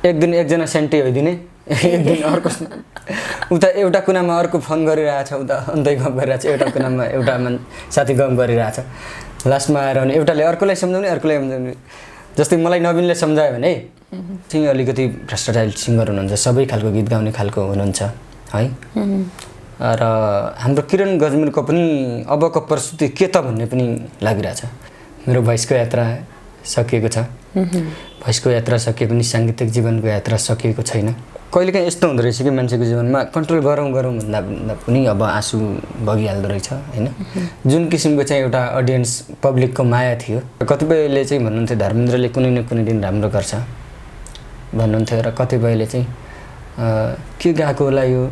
एक दिन एकजना सेन्टी होइदिने, एक दिन अर्को उता एउटा कुनामा अर्को फोन गरिरहेछ, उता अन्तै गफ गरिरहेछ, एउटा कुनामा एउटा साथी गफ गरिरहेछ। लास्टमा आएर भने एउटाले अर्कोलाई सम्झाउने, अर्कोलाई सम्झाउने। जस्तै मलाई नवीनले सम्झायो भने चाहिँ अलिकति भ्रष्टाचारी सिङ्गर हुनुहुन्छ, सबै खालको गीत गाउने खालको हुनुहुन्छ है। र हाम्रो किरण गजमेरको पनि अबको प्रस्तुति के त भन्ने पनि लागिरहेछ। मेरो भोइसको यात्रा सकिएको छ, भोइसको यात्रा सकिए पनि साङ्गीतिक जीवनको यात्रा सकिएको छैन। कहिलेकाहीँ यस्तो हुँदो रहेछ कि मान्छेको जीवनमा कन्ट्रोल गरौँ भन्दा पनि अब आँसु बगिहाल्दो रहेछ होइन। जुन किसिमको चाहिँ एउटा अडियन्स पब्लिकको माया थियो, कतिपयले चाहिँ भन्नुहुन्थ्यो धर्मेन्द्रले कुनै न कुनै दिन राम्रो गर्छ भन्नुहुन्थ्यो, र कतिपयले चाहिँ के गाएको होला यो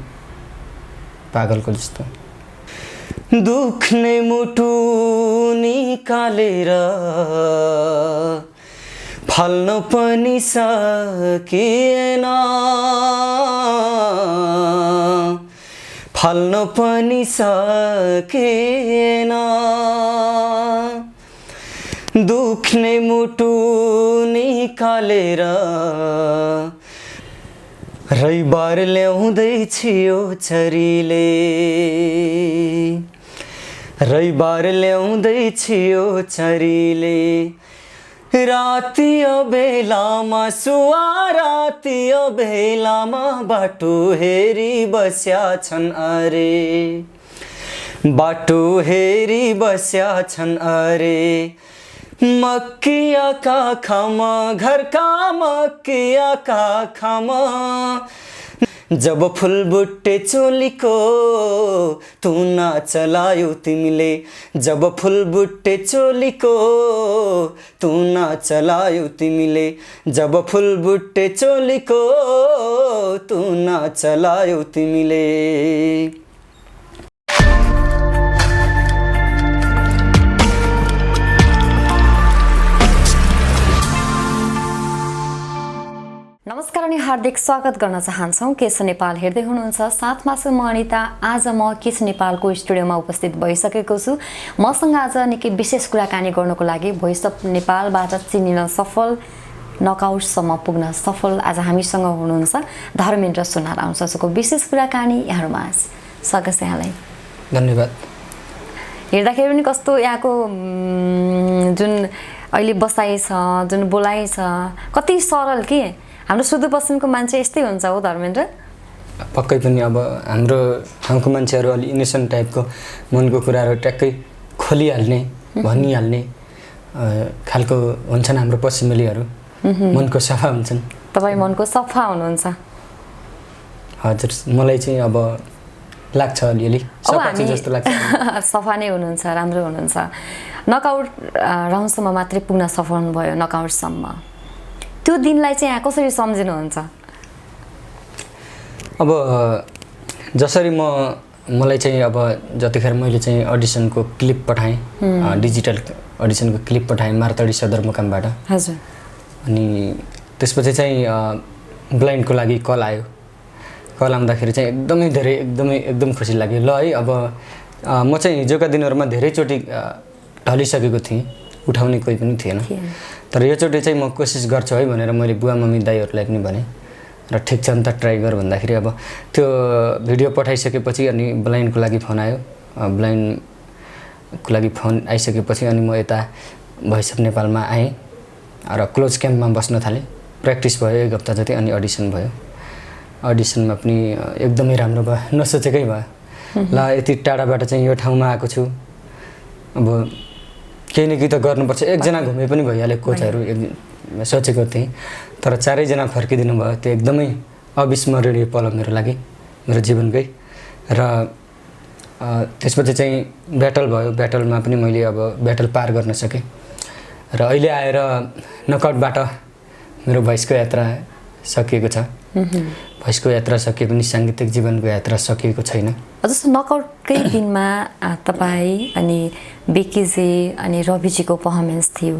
पागलको जस्तो। दुख्ने मुटु निकालेर फाल्न पनि सकिएन, फाल्न पनि सकिएन। दुख्ने मुटु निकालेर रविबार ल्याउँदैछियो छरीले, रविबार ल्याउँदैछियो छरीले। रातियो बेलामा सुवा, रातियो बेलामा बाटो हेरी बस्या छन् अरे, बाटो हेरी बस्या छन् अरे। मक्किया का खामा, घरका मक्किया का खामा। जब फुलबुट्टे चोलीको तुना चलायो तिमीले, जब फुलबुट्टे चोलीको तुना चलायो तिमीले, जब फुलबुट्टे चोलीको तुना चलायो तिमीले। नमस्कार अनि हार्दिक स्वागत गर्न चाहन्छौँ। केस नेपाल हेर्दै हुनुहुन्छ, साथमा छु म अनिता। आज म केस नेपालको स्टुडियोमा उपस्थित भइसकेको छु। मसँग आज निकै विशेष कुराकानी गर्नको लागि भोइस अफ नेपालबाट चिनिन सफल, नकआउटसम्म पुग्न सफल आज हामीसँग हुनुहुन्छ धर्मेन्द्र सुनार आउँछको विशेष कुराकानी यहाँहरूमा। स्वागत छ यहाँलाई। धन्यवाद। हेर्दाखेरि पनि कस्तो यहाँको जुन अहिले बसाइ छ, जुन बोलाइ छ, कति सरल के। हाम्रो सुदूरपश्चिमको मान्छे यस्तै हुन्छ हो धर्मेन्द्र? पक्कै पनि। अब हाम्रो ठाउँको मान्छेहरू अलि इनोसेन्ट टाइपको, मनको कुराहरू ट्याक्कै खोलिहाल्ने, भनिहाल्ने खालको हुन्छन् हाम्रो पश्चिमेलीहरू। मनको सफा हुन्छन्। तपाईँ मनको सफा हुनुहुन्छ? हजुर, मलाई चाहिँ अब लाग्छ अलिअलि सफा जस्तो लाग्छ। सफा नै हुनुहुन्छ, राम्रो हुनुहुन्छ। नकआउट राउन्डसम्म मात्रै पुग्न सफल हुनुभयो, नकआउटसम्म। त्यो दिनलाई चाहिँ यहाँ कसरी सम्झिनुहुन्छ? अब जसरी मलाई चाहिँ अब जतिखेर मैले चाहिँ अडिसनको क्लिप पठाएँ, डिजिटल अडिसनको क्लिप पठाएँ मार्तडी सदरमुकामबाट। हजुर। अनि त्यसपछि चाहिँ ब्लाइन्डको लागि कल आयो। कल आउँदाखेरि चाहिँ एकदम खुसी लाग्यो। ल है, अब म चाहिँ हिजोका दिनहरूमा धेरैचोटि ढलिसकेको थिएँ, उठाउने कोही पनि थिएन। तर योचोटि चाहिँ म कोसिस गर्छु है भनेर मैले बुवा मम्मी दाइहरूलाई पनि भने, र ठिक छ नि त ट्राई गर भन्दाखेरि अब त्यो भिडियो पठाइसकेपछि अनि ब्लाइन्डको लागि फोन आयो। ब्लाइन्डको लागि फोन आइसकेपछि अनि म यता भोइस अफ नेपालमा आएँ र क्लोज क्याम्पमा बस्न थालेँ। प्र्याक्टिस भयो 1 हप्ता जति, अनि अडिसन भयो। अडिसनमा पनि एकदमै राम्रो भयो, नसोचेकै भयो। ल यति टाढाबाट चाहिँ यो ठाउँमा आएको छु, अब केही न केही त गर्नुपर्छ। एकजना घुमे पनि भइहाल्यो, कोचहरू सोचेको थिएँ। तर 4 जना फर्किदिनु भयो। त्यो एकदमै अविस्मरणीय पल मेरो लागि, मेरो जीवनकै। र त्यसपछि चाहिँ ब्याटल भयो। ब्याटलमा पनि मैले अब ब्याटल पार गर्न सकेँ र अहिले आएर नकआउटबाट मेरो भोइसको यात्रा सकिएको छ। भोइसको यात्रा सकिए पनि साङ्गीतिक जीवनको यात्रा सकिएको छैन। जस्तो नकआउटकै दिनमा तपाईँ अनि बेकीजी अनि रविजीको पर्फर्मेन्स थियो।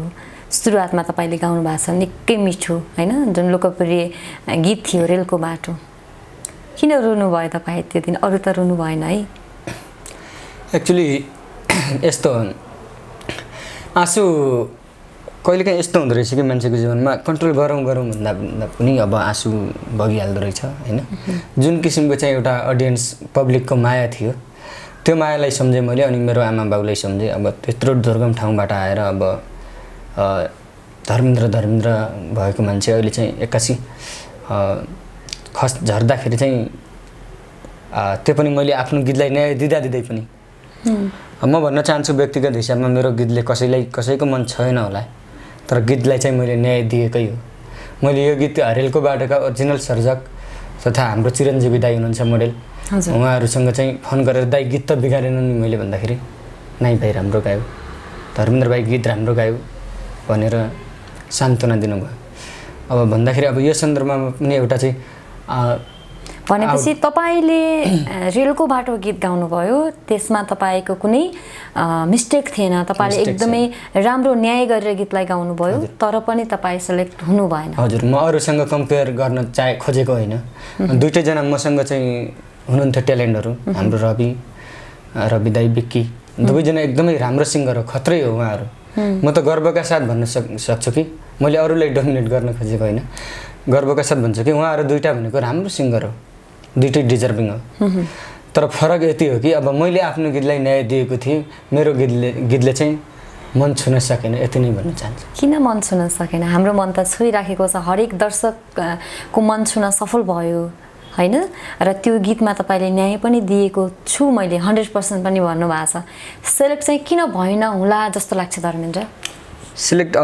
सुरुवातमा तपाईँले गाउनु भएको छ निकै मिठो होइन, जुन लोकप्रिय गीत थियो रेलको बाटो। किन रुनु भयो तपाईँ त्यो दिन? अरू त रुनु भएन है? एक्चुअली यस्तो आँसु कहिलेकाहीँ यस्तो हुँदो रहेछ कि मान्छेको जीवनमा कन्ट्रोल गरौँ भन्दा पनि अब आँसु बगिहाल्दो रहेछ होइन। जुन किसिमको चाहिँ एउटा अडियन्स पब्लिकको माया थियो त्यो मायालाई सम्झेँ मैले अनि मेरो आमा बाउलाई सम्झेँ। अब त्यत्रो दुर्गम ठाउँबाट आएर अब धर्मेन्द्र भएको मान्छे अहिले चाहिँ एक्कासी खस झर्दाखेरि चाहिँ त्यो पनि मैले आफ्नो गीतलाई न्याय दिँदै पनि म भन्न चाहन्छु व्यक्तिगत हिसाबमा मेरो गीतले कसैको मन छैन होला, तर गीतलाई चाहिँ मैले न्याय दिएकै हो। मैले यो गीत हरेलको बाटोका ओरिजिनल सर्जक तथा हाम्रो चिरञ्जीवी दाई हुनुहुन्छ मोडेल, उहाँहरूसँग चाहिँ फोन गरेर दाई गीत त बिगारेन नि मैले भन्दाखेरि नाइ भाइ राम्रो गायो, धर्मेन्द्र भाइ गीत राम्रो गायो भनेर सान्त्वना दिनुभयो। अब भन्दाखेरि अब यो सन्दर्भमा पनि एउटा चाहिँ भनेपछि तपाईँले रेलको बाटो गीत गाउनुभयो, त्यसमा तपाईँको कुनै मिस्टेक थिएन, तपाईँले एकदमै राम्रो न्याय गरेर गीतलाई गाउनुभयो, तर पनि तपाईँ सेलेक्ट हुनु भएन। हजुर, म अरूसँग कम्पेयर गर्न खोजेको होइन। दुईटैजना मसँग चाहिँ हुनुहुन्थ्यो ट्यालेन्टहरू, हाम्रो रवि दाई, बिक्की, दुवैजना एकदमै राम्रो सिङ्गर हो, खत्रै हो उहाँहरू। म त गर्वका साथ भन्न सक्छु कि मैले अरूलाई डोमिनेट गर्न खोजेको होइन, गर्वका साथ भन्छु कि उहाँहरू दुईटा भनेको राम्रो सिङ्गर हो, दुइटै डिजर्भिङ हो। तर फरक यति हो कि अब मैले आफ्नो गीतलाई न्याय दिएको थिएँ, मेरो गीतले चाहिँ मन छुन सकेन, यति नै भन्न चाहन्छु। किन मन छुन सकेन? हाम्रो मन त छोइराखेको छ, हरेक दर्शकको मन छुन सफल भयो होइन, र त्यो गीतमा तपाईँले न्याय पनि दिएको छु मैले 100% पनि भन्नुभएको छ। सेलेक्ट चाहिँ किन भएन होला जस्तो लाग्छ धर्मेन्द्र? सेलेक्ट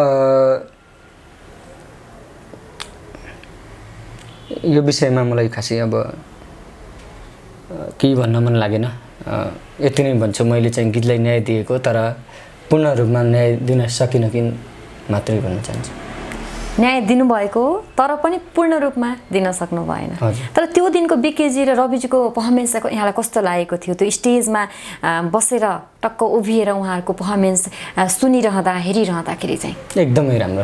यो विषयमा मलाई खासै अब केही भन्न मन लागेन। यति नै भन्छु, मैले चाहिँ गीतलाई न्याय दिएको तर पूर्ण रूपमा न्याय दिन सकिनँ कि मात्रै भन्न चाहन्छु। न्याय दिनुभएको तर पनि पूर्ण रूपमा दिन सक्नु भएन। तर त्यो दिनको बिकेजी र रविजीको पर्फर्मेन्स यहाँलाई कस्तो लागेको थियो? त्यो स्टेजमा बसेर टक्क उभिएर उहाँहरूको पर्फर्मेन्स सुनिरहँदा हेरिरहँदाखेरि चाहिँ एकदमै राम्रो,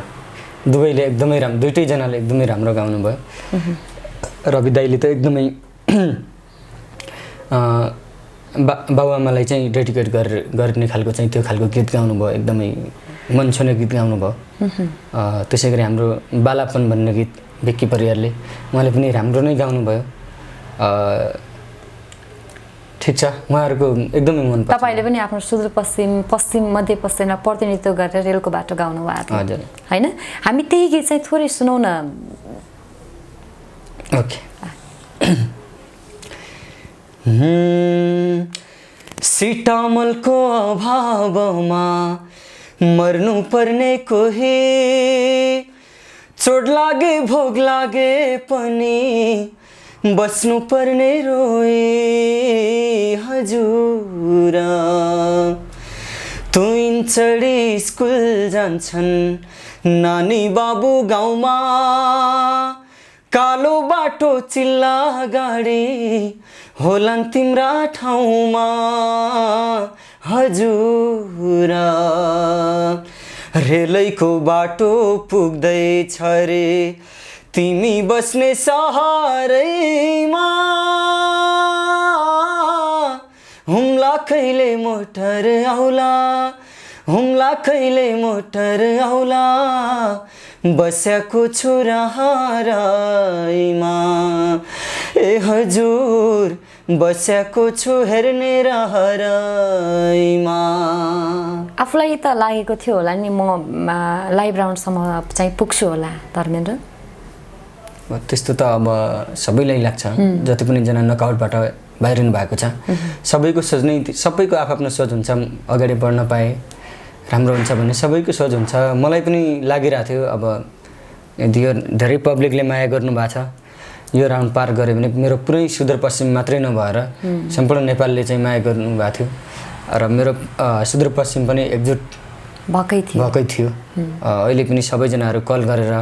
दुवैले एकदमै राम्रो, दुइटैजनाले एकदमै राम्रो गाउनुभयो। रवि दाइले त एकदमै बाबुआमालाई चाहिँ डेडिकेट गर्ने खालको चाहिँ त्यो खालको गीत गाउनुभयो, एकदमै मन छुने गीत गाउनुभयो। त्यसै गरी हाम्रो बालापन भन्ने गीत बिक्की परियारले, उहाँले पनि राम्रो नै गाउनुभयो। ठिक छ, उहाँहरूको एकदमै मन पर्छ। तपाईँले पनि आफ्नो सुदूरपश्चिम मध्यपश्चिमलाई प्रतिनिधित्व गरेर रेलको बाटो गाउनु भएको थियो हजुर होइन? हामी त्यही गीत चाहिँ थोरै सुनौ न। ओके। सिटामलको अभावमा मर्नु पर्ने कोही, चोट लागे भोग लागे पनि बस्नु पर्ने रोए हजुर। तुइन चढी स्कुल जान्छन् नानी बाबु गाउँमा, कालो बाटो चिल्ला गाडी होलान् तिम्रा ठाउँमा हजुर। रेलैको बाटो पुग्दैछ रे तिमी बस्ने सहरैमा, हुम्ला कहिले मोटर आउला, हुम्ला कहिले मोटर आउला, बस्याको छु रहरैमा ए हजुर, बस्याको छु हेर्ने रहरैमा। आफूलाई त लागेको थियो होला नि म लाइभ राउन्डसम्म चाहिँ पुग्छु होला धर्मेन्द्र? त्यस्तो त अब सबैलाई लाग्छ, जति पनि जना नकआउटबाट बाहिरिनु भएको छ सबैको सोच नै, सबैको आफ्नो सोच हुन्छ, अगाडि बढ्न पाए राम्रो हुन्छ भन्ने सबैको सोच हुन्छ। मलाई पनि लागिरहेको थियो अब यदि यो धेरै पब्लिकले माया गर्नुभएको छ, यो राउन्ड पार गऱ्यो भने मेरो पुरै सुदूरपश्चिम मात्रै नभएर सम्पूर्ण नेपालले चाहिँ माया गर्नुभएको थियो र मेरो सुदूरपश्चिम पनि एकजुट भएकै थियो। अहिले पनि सबैजनाहरू कल गरेर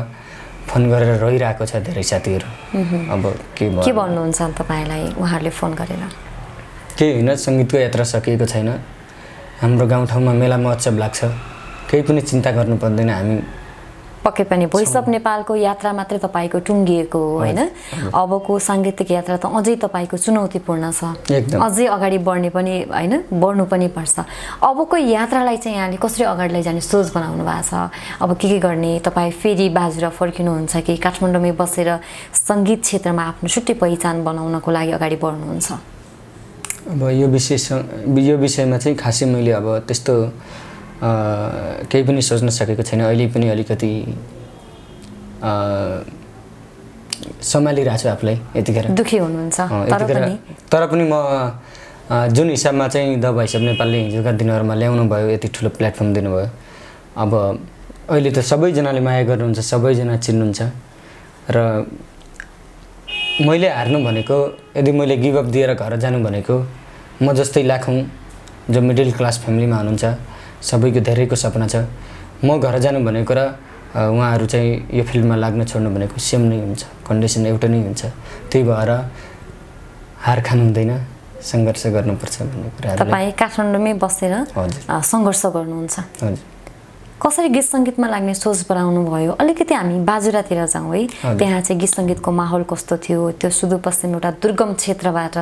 फोन गरेर रोइरहेको छ धेरै साथीहरू। अब के भन्नुहुन्छ तपाईँलाई उहाँहरूले फोन गरेर? केही होइन, सङ्गीतको यात्रा सकिएको छैन, हाम्रो गाउँठाउँमा मेला महोत्सव लाग्छ, केही पनि चिन्ता गर्नु पर्दैन, हामी पक्कै पनि भोइस अफ नेपालको यात्रा मात्रै तपाईँको टुङ्गिएको हो होइन, अबको साङ्गीतिक यात्रा त अझै तपाईँको चुनौतीपूर्ण छ, अझै अगाडि बढ्ने पनि होइन, बढ्नु पनि पर्छ। अबको यात्रालाई चाहिँ यहाँले कसरी अगाडि लैजाने सोच बनाउनु भएको छ? अब के गर्ने? तपाईँ फेरि बाजुरा फर्किनुहुन्छ कि काठमाडौँमै बसेर सङ्गीत क्षेत्रमा आफ्नो छुट्टै पहिचान बनाउनको लागि अगाडि बढ्नुहुन्छ? अब यो विषयमा चाहिँ खासै मैले अब त्यस्तो केही पनि सोच्न सकेको छैन। अहिले पनि अलिकति सम्हालिरहेको छु आफूलाई। यतिखेर दुःखी हुनुहुन्छ तर पनि म जुन हिसाबमा चाहिँ द भोइस अफ नेपालले हिजोका दिनहरूमा ल्याउनु भयो, यति ठुलो प्लेटफर्म दिनुभयो, अब अहिले त सबैजनाले माया गर्नुहुन्छ, सबैजना चिन्नुहुन्छ। र मैले हार्नु भनेको, यदि मैले गिभअप दिएर घर जानु भनेको, म जस्तै लाखौँ जो मिडल क्लास फ्यामिलीमा हुनुहुन्छ सबैको धेरैको सपना छ, म घर जानु भनेको र उहाँहरू चाहिँ यो फिल्डमा लाग्न छोड्नु भनेको सेम नै हुन्छ, कन्डिसन एउटा नै हुन्छ। त्यही भएर हार खानु हुँदैन, सङ्घर्ष गर्नुपर्छ भन्ने कुराहरू तपाईँ काठमाडौँमै बसेर सङ्घर्ष गर्नुहुन्छ। हजुर। कसरी गीत सङ्गीतमा लाग्ने सोच बनाउनु भयो? अलिकति हामी बाजुरातिर जाउँ है। त्यहाँ चाहिँ गीत सङ्गीतको माहौल कस्तो थियो? त्यो सुदूरपश्चिम एउटा दुर्गम क्षेत्रबाट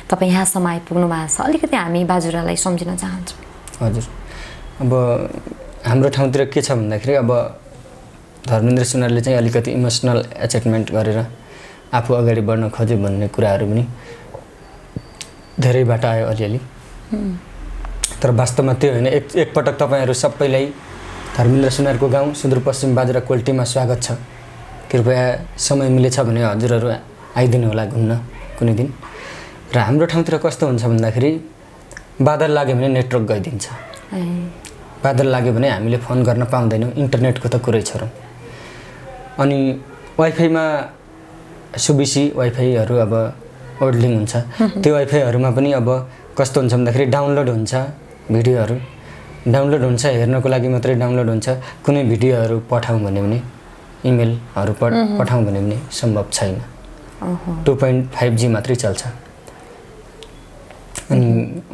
तपाईँ यहाँसम्म आइपुग्नु भएको छ, अलिकति हामी बाजुरालाई सम्झिन चाहन्छौँ। हजुर। अब हाम्रो ठाउँतिर के छ भन्दाखेरि, अब धर्मेन्द्र सुनारले चाहिँ अलिकति इमोसनल एटेचमेन्ट गरेर आफू अगाडि बढ्न खोज्यो भन्ने कुराहरू पनि धेरैबाट आयो अलिअलि। तर वास्तवमा त्यो होइन। एकपटक तपाईँहरू सबैलाई धर्मेन्द्र सुनारको गाउँ सुदूरपश्चिम बाजुरा कोल्टीमा स्वागत छ। कृपया समय मिलेछ भने हजुरहरू आइदिनु होला घुम्न कुनै दिन। र हाम्रो ठाउँतिर कस्तो हुन्छ भन्दाखेरि, बादल लाग्यो भने नेटवर्क गइदिन्छ, बादल लाग्यो भने हामीले फोन गर्न पाउँदैनौँ, इन्टरनेटको त कुरै छोडौँ। अनि वाइफाईमा सुबिसी वाइफाईहरू अब ओर्डलिङ हुन्छ, त्यो वाइफाईहरूमा पनि अब कस्तो हुन्छ भन्दाखेरि डाउनलोड हुन्छ, भिडियोहरू डाउनलोड हुन्छ, हेर्नको लागि मात्रै डाउनलोड हुन्छ। कुनै भिडियोहरू पठाउँ भन्यो भने, इमेलहरू पठाउँ भन्यो भने सम्भव छैन। 2.5G मात्रै चल्छ। अनि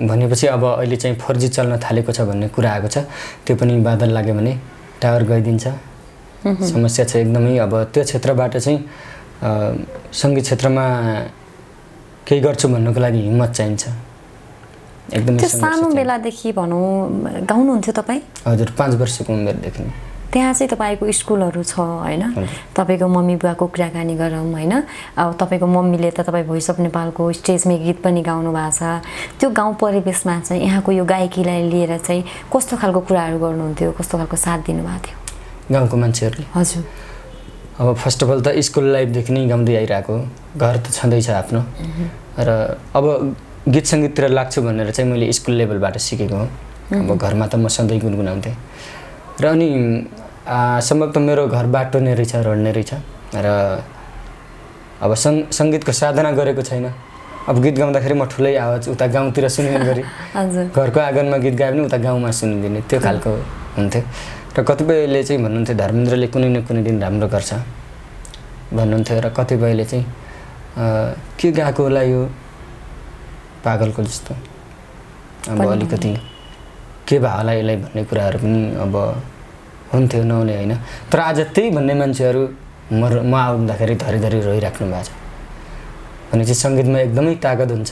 भनेपछि अब अहिले चाहिँ 4G चल्न थालेको छ भन्ने कुरा आएको छ। त्यो पनि बादल लाग्यो भने टावर गइदिन्छ। समस्या छ एकदमै। अब त्यो क्षेत्रबाट चाहिँ सङ्गीत क्षेत्रमा केही गर्छु भन्नुको लागि हिम्मत चाहिन्छ एकदमै। त्यो सानो बेलादेखि भनौँ गाउनुहुन्थ्यो तपाईँ? हजुर, 5 वर्षको उमेरदेखि। त्यहाँ चाहिँ तपाईँको स्कुलहरू छ होइन, तपाईँको मम्मी बुवाको कुराकानी गरौँ होइन। अब तपाईँको मम्मीले त तपाईँ भोइस अफ नेपालको स्टेजमै गीत पनि गाउनु भएको छ। त्यो गाउँ परिवेशमा चाहिँ यहाँको यो गायकीलाई लिएर चाहिँ कस्तो खालको कुराहरू गर्नुहुन्थ्यो, कस्तो खालको साथ दिनुभएको थियो गाउँको मान्छेहरूले? हजुर। अब फर्स्ट अफ अल त स्कुल लाइफदेखि नै गाउँदै आइरहेको, घर त छँदैछ आफ्नो। र अब गीत सङ्गीततिर लाग्छु भनेर चाहिँ मैले स्कुल लेभलबाट सिकेको हो। अब घरमा त म सधैँ गुनगुनाउँथेँ। र अनि सम्भवतः मेरो घर बाटो नै रहेछ, रोड नै रहेछ। र अब सङ्गीतको साधना गरेको छैन। अब गीत गाउँदाखेरि म ठुलै आवाज उता गाउँतिर सुनिने गरी, घरको आँगनमा गीत गायो भने उता गाउँमा सुनिदिने, त्यो खालको हुन्थ्यो। र कतिपयले चाहिँ भन्नुहुन्थ्यो धर्मेन्द्रले कुनै न कुनै दिन राम्रो गर्छ भन्नुहुन्थ्यो। र कतिपयले चाहिँ के गाएको होला यो पागलको जस्तो, अब अलिकति के भयो होला यसलाई भन्ने कुराहरू पनि अब हुन्थ्यो, नहुने होइन। तर आज त्यही भन्ने मान्छेहरू म आउँदाखेरि धरी रोइराख्नु भएको छ भने चाहिँ सङ्गीतमा एकदमै तागत हुन्छ।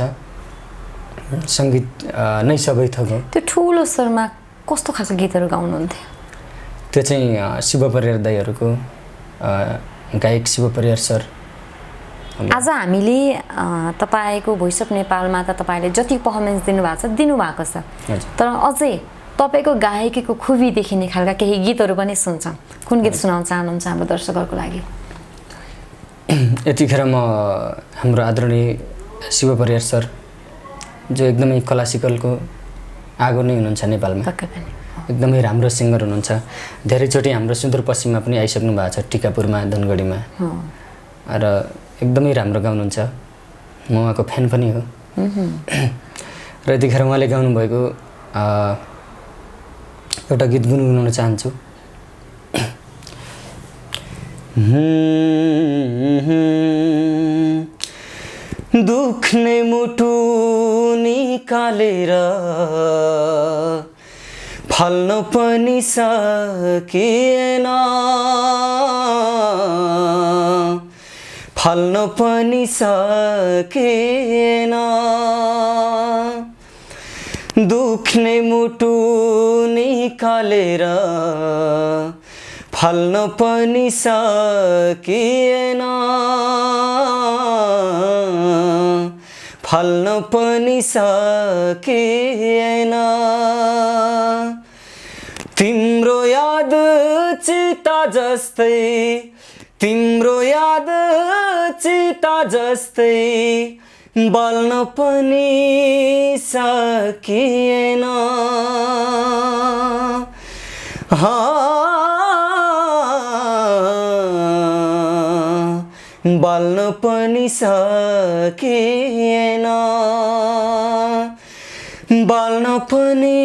सङ्गीत नै सबै थोक हो। त्यो ठुलो स्वरमा कस्तो खालको गीतहरू गाउनुहुन्थ्यो? त्यो चाहिँ शिव परियार दाइहरूको, गायक शिव परियार सर। आज हामीले तपाईँको भोइस अफ नेपालमा त तपाईँले जति पर्फर्मेन्स दिनुभएको छ, तर अझै तपाईँको गायकीको खुबी देखिने खालका केही गीतहरू पनि सुन्छौँ। कुन गीत सुनाउन चाहनुहुन्छ हाम्रो दर्शकहरूको लागि? यतिखेर म हाम्रो आदरणीय शिव परियार सर, जो एकदमै क्लासिकलको आगो नै हुनुहुन्छ नेपालमा, एकदमै राम्रो सिङ्गर हुनुहुन्छ। धेरैचोटि हाम्रो सुदूरपश्चिममा पनि आइसक्नु भएको छ, टिकापुरमा, धनगढीमा। र एकदमै राम्रो गाउनुहुन्छ, म उहाँको फ्यान पनि हो। र यतिखेर उहाँले गाउनुभएको एउटा गीत गुनगुनाउन चाहन्छु। दुख्ने मुटु निकालेर फल्न पनि सकिएन फल्न पनि सकिएन दुख्ने मुटु निकालेर फल्न पनि सकिएन फल्न पनि सकिएन तिम्रो याद चिता जस्तै तिम्रो याद चिता जस्तै बल्न पनि सकिएन बल्न पनि सकिएन बल्न पनि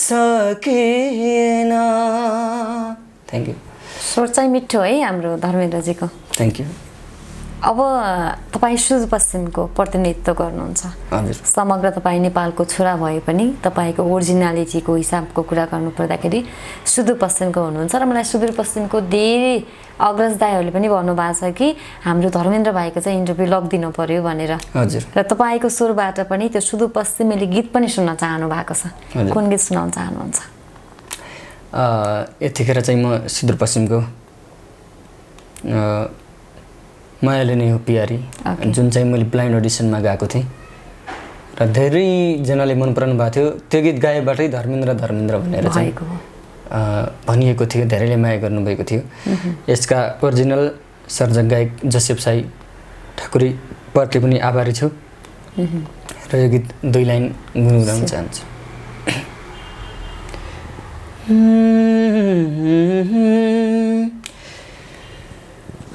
सकिएन थ्याङ्क यू स्वर चाहिँ मिठो है हाम्रो धर्मेन्द्रजीको थ्याङ्क यू अब तपाईँ सुदूरपश्चिमको प्रतिनिधित्व गर्नुहुन्छ हजुर समग्र तपाईँ नेपालको छोरा भए पनि तपाईँको ओरिजिनालिटीको हिसाबको कुरा गर्नुपर्दाखेरि सुदूरपश्चिमको हुनुहुन्छ र मलाई सुदूरपश्चिमको धेरै अग्रज दाइहरूले पनि भन्नुभएको छ कि हाम्रो धर्मेन्द्र भाइको चाहिँ इन्टरभ्यू लगिदिनु पर्यो भनेर हजुर र तपाईँको स्वरबाट पनि त्यो सुदूरपश्चिमेली गीत पनि सुन्न चाहनु भएको छ कुन गीत सुनाउन चाहनुहुन्छ यतिखेर चाहिँ म सुदूरपश्चिमको मायाले नै हो प्यारी जुन चाहिँ मैले ब्लाइन्ड अडिसनमा गाएको थिएँ र धेरैजनाले मन पराउनु भएको थियो त्यो गीत गाएबाटै धर्मेन्द्र भनेर चाहिँ भनिएको थियो धेरैले माया गर्नुभएको थियो यसका ओरिजिनल सर्जक गायक जोसेफ साई ठाकुरी प्रति पनि आभारी छु र यो गीत 2 लाइन गुनगुनाउन चाहन्छु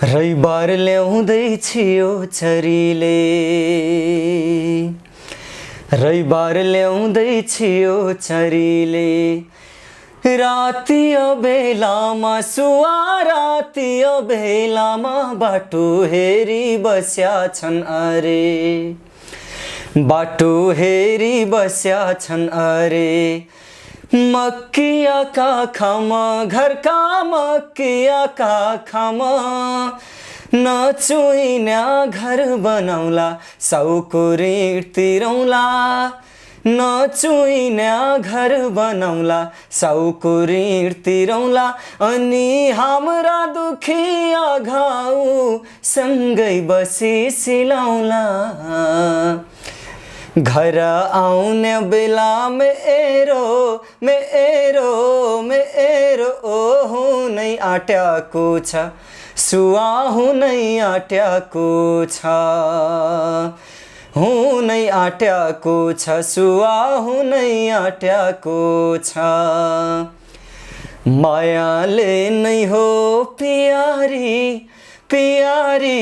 रविबार ल्याउँदै छियो चरीले रविबार ल्याउँदै छियो चरीले राति बेलामा सुवा राति बेलामा बाटो हेरी बस्या छन् अरे बाटो हेरी बस्या छन् अरे मक्किया का खामा घर का मक्किया का खामा नचुइन्या घर बनाउला साउको ऋण तिरौला नचुइन्या घर बनाउला साउको ऋण तिरौला अनि हाम्रा दुखिया घाउ सँगै बसी सिलाउला घर आउने बेला मेरो हुनै आट्याको छ सुवा हुनै आट्याको छ हुनै आट्याको छ सुवा हुनै आट्याको छ मायाले नै हो प्यारी प्यारी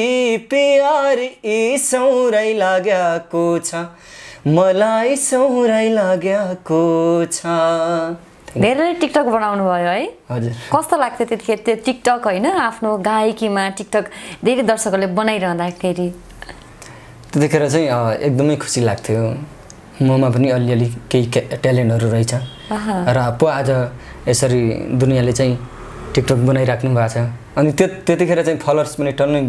प्यारी सौराइ लाग्याको छ मलाई सौराइ लाग्याको छ धेरै टिकटक बनाउनु भयो है हजुर कस्तो लाग्थ्यो त्यतिखेर त्यो टिकटक होइन आफ्नो गायकीमा टिकटक धेरै दर्शकहरूले बनाइरहँदाखेरि त्यतिखेर चाहिँ एकदमै खुसी लाग्थ्यो ममा पनि अलिअलि केही ट्यालेन्टहरू रहेछ र पो आज यसरी दुनियाँले चाहिँ टिकटक बनाइराख्नु भएको छ अनि त्यतिखेर चाहिँ फलोवर्स पनि टन्नै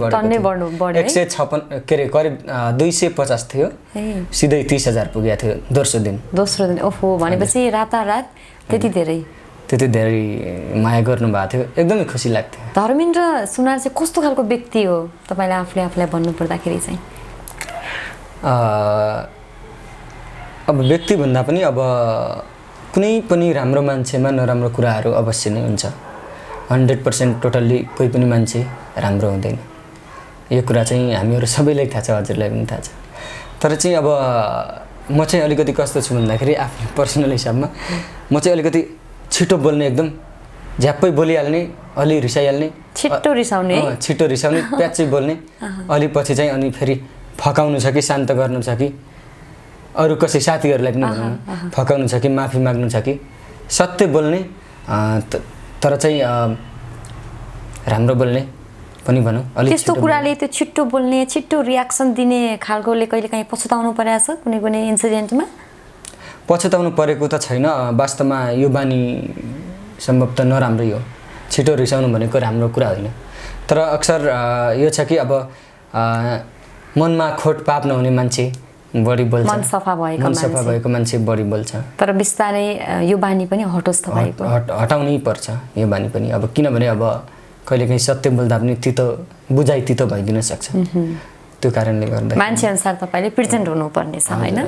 बढ्यो 156 के अरे करिब 250 थियो सिधै 30,000 पुगेको थियो दोस्रो दिन ओहो भनेपछि रातारात त्यति धेरै माया गर्नु भएको थियो एकदमै खुसी लाग्थ्यो धर्मेन्द्र सुनार चाहिँ कस्तो खालको व्यक्ति हो तपाईँले आफूलाई भन्नु पर्दाखेरि चाहिँ अब व्यक्ति भन्दा पनि अब कुनै पनि राम्रो मान्छेमा नराम्रो कुराहरू अवश्य नै हुन्छ 100% टोटल्ली कोही पनि मान्छे राम्रो हुँदैन यो कुरा चाहिँ हामीहरू सबैलाई थाहा छ हजुरलाई पनि थाहा छ तर चाहिँ अब म चाहिँ अलिकति कस्तो छु भन्दाखेरि आफ्नो पर्सनल हिसाबमा म चाहिँ अलिकति छिटो बोल्ने एकदम झ्याप्पै बोलिहाल्ने अलि रिसाइहाल्ने छिटो रिसाउने प्याचै बोल्ने अलि पछि चाहिँ अनि फेरि फकाउनु छ कि शान्त गर्नु छ कि अरू कसै साथीहरूलाई पनि भनौँ फकाउनु छ कि माफी माग्नु छ कि सत्य बोल्ने तर चाहिँ राम्रो बोल्ने पनि भनौँ अलि त्यस्तो कुराले त्यो छिट्टो बोल्ने छिट्टो रियाक्सन दिने खालकोले कहिले काहीँ पछुताउनु परेको छ कुनै इन्सिडेन्टमा पछुताउनु परेको त छैन। वास्तवमा यो बानी सम्भवतः नराम्रै हो। छिटो रिसाउनु भनेको राम्रो कुरा होइन। तर अक्सर यो छ कि अब मनमा खोट पाप नहुने मान्छे बढी बोल्छ, मन सफा भएको मान्छे बढी बोल्छ। तर बिस्तारै यो बानी पनि हटोस् तपाईँको, हटाउनै पर्छ यो बानी पनि। अब किनभने अब कहिलेकाहीँ सत्य बोल्दा पनि बुझाइ तितो भइदिन सक्छ। त्यो कारणले गर्दा मान्छे अनुसार तपाईँले प्रेजेन्ट हुनुपर्ने छ होइन।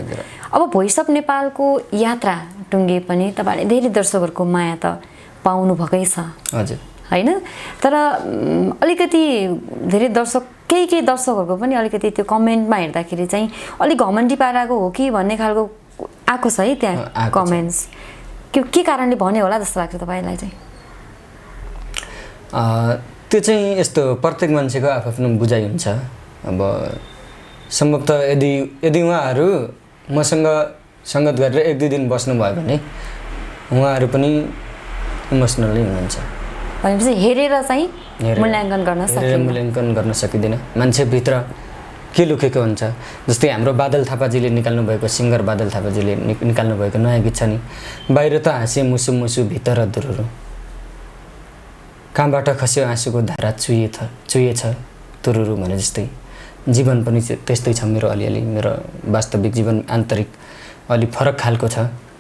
अब भोइस अफ नेपालको यात्रा टुङ्गे पनि तपाईँले धेरै दर्शकहरूको माया त पाउनुभएकै छ हजुर होइन। तर अलिकति धेरै दर्शक केही दर्शकहरूको पनि अलिकति त्यो कमेन्टमा हेर्दाखेरि चाहिँ अलिक घमण्डी पाराको हो कि भन्ने खालको आएको छ है त्यहाँ कमेन्ट्स। के कारणले भन्यो होला जस्तो लाग्छ तपाईँलाई चाहिँ? त्यो चाहिँ यस्तो प्रत्येक मान्छेको आफ्नो बुझाइ हुन्छ। अब सम्भवतः यदि उहाँहरू मसँग सङ्गत गरेर 1-2 दिन बस्नुभयो भने उहाँहरू पनि इमोसनली हुनुहुन्छ। भनेपछि हेरेर चाहिँ मूल्याङ्कन गर्न सकिँदैन। मान्छेभित्र के लुकेको हुन्छ। जस्तै हाम्रो बादल थापाजीले निकाल्नु भएको, सिङ्गर बादल थापाजीले निकाल्नु भएको नयाँ गीत छ नि, बाहिर त हाँसे मुसु मुसु भित्र दुरुरु, कहाँबाट खस्यो आँसुको धारा चुइएछ तुरुरु भने जस्तै जीवन पनि त्यस्तै छ मेरो। अलिअलि मेरो वास्तविक जीवन आन्तरिक अलि फरक खालको छ।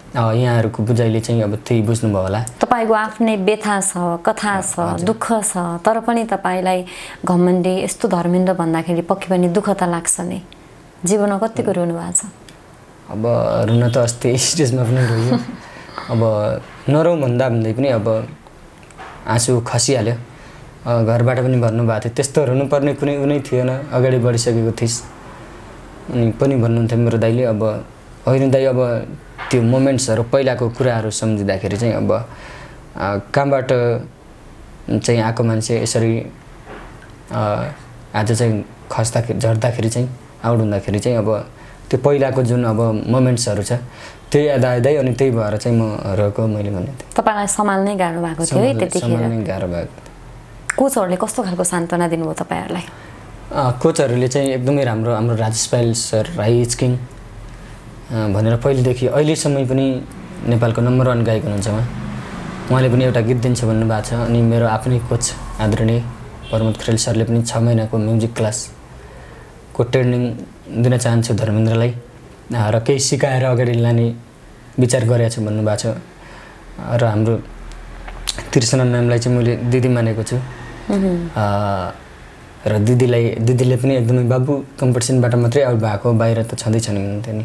यहाँहरूको बुझाइले चाहिँ अब त्यही बुझ्नुभयो होला। तपाईँको आफ्नै व्यथा छ, कथा छ, दुःख छ, तर पनि तपाईँलाई घमण्डी यस्तो धर्मेन्द्र भन्दाखेरि पक्कै पनि दुःख त लाग्छ नै। जीवनमा कतिको रुनु भएको छ? अब रुन त अस्ति स्टेजमा पनि रोयो। अब नरौँ भन्दै पनि अब आँसु खसिहाल्यो। घरबाट पनि भन्नुभएको थियो त्यस्तो रुनुपर्ने कुनै थिएन, अगाडि बढिसकेको थिइस् अनि पनि भन्नुहुन्थ्यो मेरो दाइले। अब होइन दाइ, अब त्यो मोमेन्ट्सहरू पहिलाको कुराहरू सम्झिँदाखेरि चाहिँ अब कहाँबाट चाहिँ आएको मान्छे यसरी आज चाहिँ खस्दाखेरि झर्दाखेरि चाहिँ आउट हुँदाखेरि चाहिँ अब त्यो पहिलाको जुन अब मोमेन्ट्सहरू छ त्यही याद आइदै अनि त्यही भएर चाहिँ म रोको मैले भन्ने थिएँ। तपाईँलाई सम्हाल्नै गाह्रो भएको थियो है त्यतिखेर? सम्हाल्नै गाह्रो भएको। कोचहरूले कस्तो खालको सान्त्वना दिनुभयो तपाईँहरूलाई? कोचहरूले चाहिँ एकदमै राम्रो, हाम्रो राजेश पायल सर राइज किङ भनेर पहिलेदेखि अहिलेसम्म पनि नेपालको नम्बर 1 गायक हुनुहुन्छ उहाँले पनि एउटा गीत दिन्छ भन्नुभएको छ। अनि मेरो आफ्नै कोच आदरणीय प्रमोद खरेल सरले पनि 6 महिनाको म्युजिक क्लासको ट्रेनिङ दिन चाहन्छु धर्मेन्द्रलाई र केही सिकाएर अगाडि लाने विचार गरेको छु भन्नुभएको छ। र हाम्रो तिर्सना म्यामलाई चाहिँ मैले दिदी मानेको छु। र दिदीले पनि एकदमै बाबु कम्पिटिसनबाट मात्रै आउट भएको, बाहिर त छँदै छैन हुनुहुन्थ्यो नि।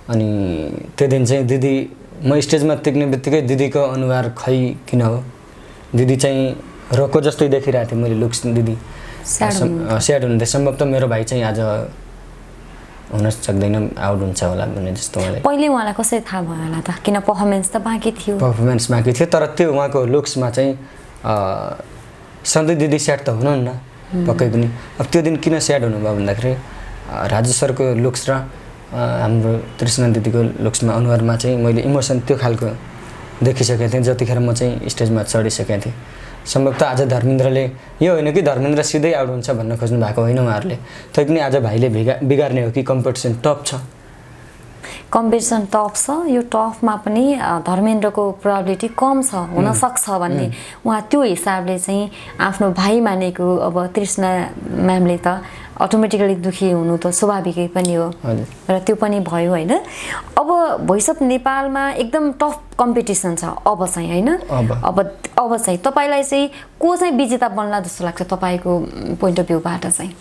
अनि त्यो दिन चाहिँ दिदी, म स्टेजमा टिक्ने बित्तिकै दिदीको अनुहार खै किन हो, दिदी चाहिँ रोको जस्तै देखिरहेको थिएँ मैले। लुक्स दिदी स्याड हुनुहुन्थ्यो। सम्भवतः मेरो भाइ चाहिँ आज हुन सक्दैन, आउट हुन्छ होला भन्ने जस्तो मलाई। पहिले उहाँलाई कसरी थाहा भयो होला त? किन पर्फर्मेन्स त बाँकी थियो, पर्फर्मेन्स बाँकी थियो, तर त्यो उहाँको लुक्समा चाहिँ सधैँ दिदी स्याड त हुनुहुन्न पक्कै पनि। अब त्यो दिन किन स्याड हुनुभयो भन्दाखेरि राजु सरको लुक्स र हाम्रो तृष्णा दिदीको लुक्समा अनुहारमा चाहिँ मैले इमोसन त्यो खालको देखिसकेको थिएँ जतिखेर म चाहिँ स्टेजमा चढिसकेको थिएँ। सम्भवतः आज धर्मेन्द्रले यो होइन कि धर्मेन्द्र सिधै आउट हुन्छ भन्न खोज्नु भएको होइन उहाँहरूले, तैपनि आज भाइले बिगार्ने हो कि कम्पिटिसन टफ छ। कम्पिटिसन टफ छ, यो टफमा पनि धर्मेन्द्रको प्रोबेबिलिटी कम छ, हुनसक्छ भन्ने उहाँ त्यो हिसाबले चाहिँ आफ्नो भाइ मानेको अब तृष्णा म्यामले त अटोमेटिकली दुखी हुनु त स्वाभाविकै पनि हो र त्यो पनि भयो होइन। अब भोइस अफ नेपालमा एकदम टफ कम्पिटिसन छ अब चाहिँ होइन। अब चाहिँ तपाईँलाई चाहिँ को चाहिँ विजेता बन्ला जस्तो लाग्छ तपाईँको पोइन्ट अफ भ्यूबाट चाहिँ?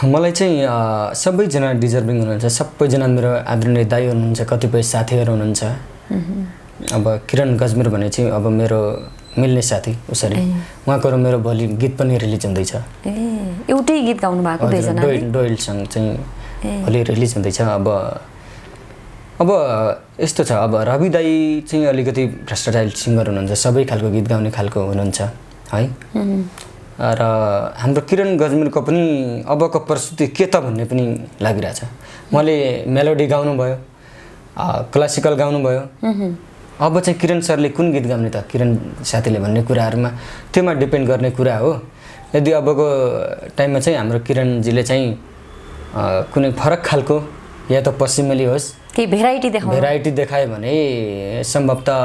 मलाई चाहिँ सबैजना डिजर्भिङ हुनुहुन्छ, सबैजना मेरो आदरणीय दाइ हुनुहुन्छ, कतिपय साथीहरू हुनुहुन्छ। अब किरण गजमेर भने चाहिँ अब मेरो मिल्ने साथी उसरी, उहाँको र मेरो भोलि गीत पनि रिलिज हुँदैछ। एउटै गीत गाउनु भएको दुईजनाले? डोइलसँग चाहिँ भोलि रिलिज हुँदैछ। अब यस्तो छ, अब रवि दाई चाहिँ अलिकति भ्रष्टाचारी सिङ्गर हुनुहुन्छ, सबै खालको गीत गाउने खालको हुनुहुन्छ है। र हाम्रो किरण गजमेरको पनि अबको प्रस्तुति के त भन्ने पनि लागिरहेछ। उहाँले मेलोडी गाउनुभयो, क्लासिकल गाउनुभयो, अब चाहिँ किरण सरले कुन गीत गाउने त किरण साथीले भन्ने कुराहरूमा त्योमा डिपेन्ड गर्ने कुरा हो। यदि अबको टाइममा चाहिँ हाम्रो किरणजीले चाहिँ कुनै फरक खालको या त पश्चिमेली होस्, केही भेराइटी देखाउनु। भेराइटी देखायो भने सम्भवतः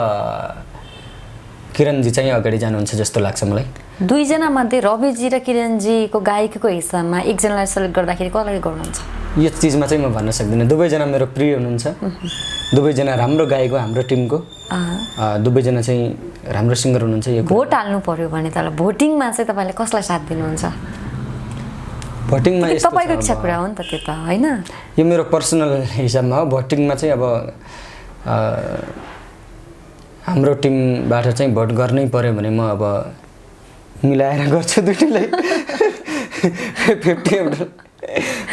किरणजी चाहिँ अगाडि जानुहुन्छ जस्तो लाग्छ मलाई। दुईजना मध्ये रविजी र किरणजीको गायकीको हिसाबमा एकजनालाई सेलेक्ट गर्दाखेरि कसलाई गर्नुहुन्छ? यो चिजमा चाहिँ म भन्न सक्दिनँ। दुवैजना मेरो प्रिय हुनुहुन्छ, दुवैजना राम्रो गायक हो हाम्रो टिमको, दुवैजना चाहिँ राम्रो सिङ्गर हुनुहुन्छ। यो भोट हाल्नु पर्यो भने त भोटिङमा चाहिँ तपाईँले कसलाई साथ दिनुहुन्छ? भोटिङमा तपाईँको इच्छा कुरा हो नि त त्यो त, होइन? यो मेरो पर्सनल हिसाबमा हो। भोटिङमा चाहिँ अब हाम्रो टिमबाट चाहिँ भोट गर्नै पर्यो भने म अब मिलाएर गर्छु दुईटैलाई।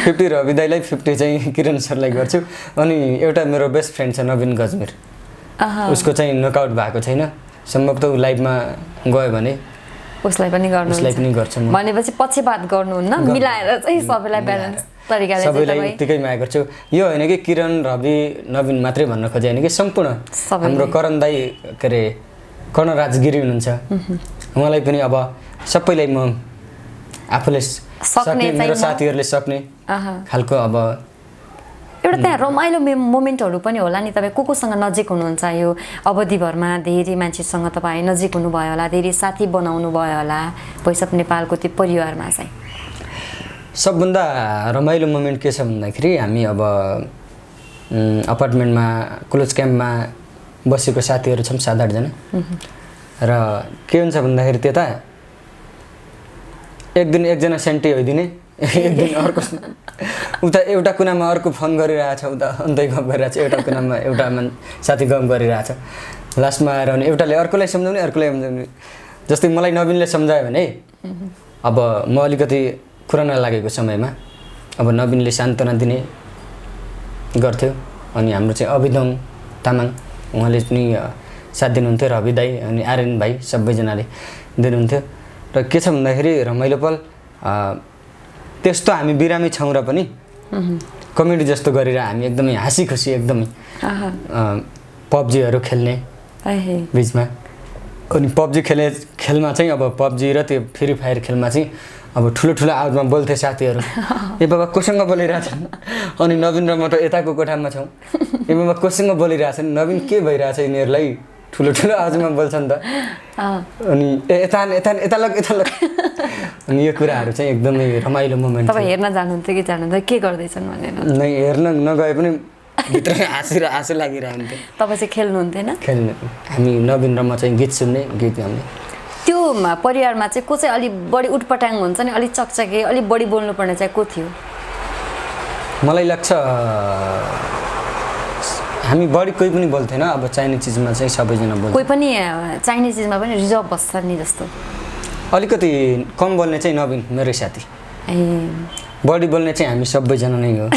50 रवि दाईलाई, 50 चाहिँ किरण सरलाई गर्छु। अनि एउटा मेरो बेस्ट फ्रेन्ड छ नवीन गजमेर, उसको चाहिँ नकआउट भएको छैन, सम्भवतः ऊ लाइभमा गयो भने उसलाई पनि गर्नु, उसलाई पनि गर्छु म। भनेपछि पक्षपात गर्नुहुन्न, मिलाएर चाहिँ सबैलाई ब्यालेन्स तरिकाले सबैलाई उत्तिकै माया गर्छु। यो होइन कि किरण रवि नवीन मात्रै भन्न खोजे होइन कि सम्पूर्ण हाम्रो करण दाई के अरे कर्णराज गिरी हुनुहुन्छ, उहाँलाई पनि अब सबैलाई म आफूले सक्ने, मेरो साथीहरूले सक्ने खालको अब एउटा त्यहाँ रमाइलो मोमेन्टहरू पनि होला नि। तपाईँ कोसँग नजिक हुनुहुन्छ यो अवधिभरमा? धेरै मान्छेसँग तपाईँ नजिक हुनुभयो होला, धेरै साथी बनाउनु भयो होला भोइस अफ नेपालको त्यो परिवारमा चाहिँ। सबभन्दा रमाइलो मोमेन्ट के छ भन्दाखेरि हामी अब अपार्टमेन्टमा क्लोज क्याम्पमा बसेको साथीहरू छौँ 7-8 जना। र के हुन्छ भन्दाखेरि त्यता एक दिन एकजना सेन्टी होइदिने, एक दिन अर्को उता एउटा कुनामा अर्को फोन गरिरहेछ, उता अन्तै गफ गरिरहेछ, एउटा कुनामा एउटा साथी गफ गरिरहेछ। लास्टमा आएर भने एउटाले अर्कोलाई सम्झाउने, अर्कोलाई सम्झाउने। जस्तै मलाई नवीनले सम्झायो भने अब म अलिकति कुरा नलागेको समयमा अब नवीनले सान्त्वना दिने गर्थ्यो। अनि हाम्रो चाहिँ अभिदङ तामाङ उहाँले पनि साथ दिनुहुन्थ्यो, रवि दाई अनि आर्यन भाइ सबैजनाले दिनुहुन्थ्यो। र के छ भन्दाखेरि रमाइलो पल त्यस्तो हामी बिरामी छौँ र पनि कमेडी जस्तो गरेर हामी एकदमै हाँसी खुसी एकदमै पब्जीहरू खेल्ने बिचमा। अनि पब्जी खेलमा चाहिँ अब पब्जी र त्यो फ्री फायर खेलमा चाहिँ अब ठुलो ठुलो आवाजमा बोल्थे साथीहरू, ए बाबा कोसँग बोलिरहेछन्? अनि नवीन र म त यताको कोठामा छौँ, ए बाबा कोसँग बोलिरहेछन्? नवीन के भइरहेछ यिनीहरूलाई? ठुलो ठुलो आवाजमा बोल्छन् त। अनि यता लग। अनि यो कुराहरू चाहिँ एकदमै रमाइलो मोमेन्ट। तपाईँ हेर्न जानुहुन्थ्यो कि जानुहुन्थ्यो के गर्दैछन् भनेर? नै हेर्न नगए पनि भित्र आँसु लागिरहन्थ्यो। तपाईँ चाहिँ खेल्नुहुन्थेन? खेल्नु हामी नवीन र म चाहिँ गीत सुन्ने, गीत गाउने। त्यो परिवारमा चाहिँ को चाहिँ अलिक बढी उटपटाङ हुन्छ नि, अलिक चकचके, अलिक बढी बोल्नुपर्ने चाहिँ को थियो? मलाई लाग्छ हामी बढी कोही पनि बोल्थेन। अब चाहिने चिजमा चाहिँ सबैजना बोल्छ, कोही पनि चाहिने चिजमा पनि रिजर्भ बस्छ नि जस्तो। अलिकति कम बोल्ने चाहिँ नवीन मेरै साथी, बढी बोल्ने चाहिँ हामी सबैजना नै हो।